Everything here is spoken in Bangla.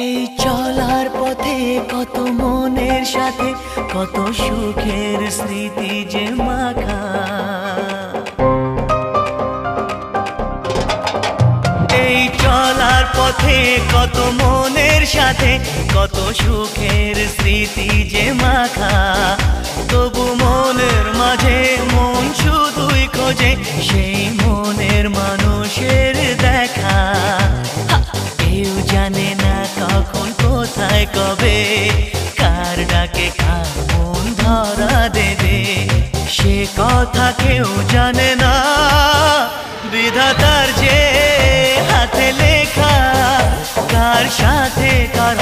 এই চলার পথে কত মনের সাথে কত সুখের স্মৃতি যে মাখা। এই চলার পথে কত মনের সাথে কত সুখের স্মৃতি যে মাখা। তবু মনের মাঝে মন শুধুই খোঁজে সেই মনের মানুষের দেখা। কেউ জানে না কখন কোথায় কবে কার ডাকে কার মন ধরা দেবে, সে কথা কেউ জানে না। বিধাতার যে হাতে লেখা কার সাথে কার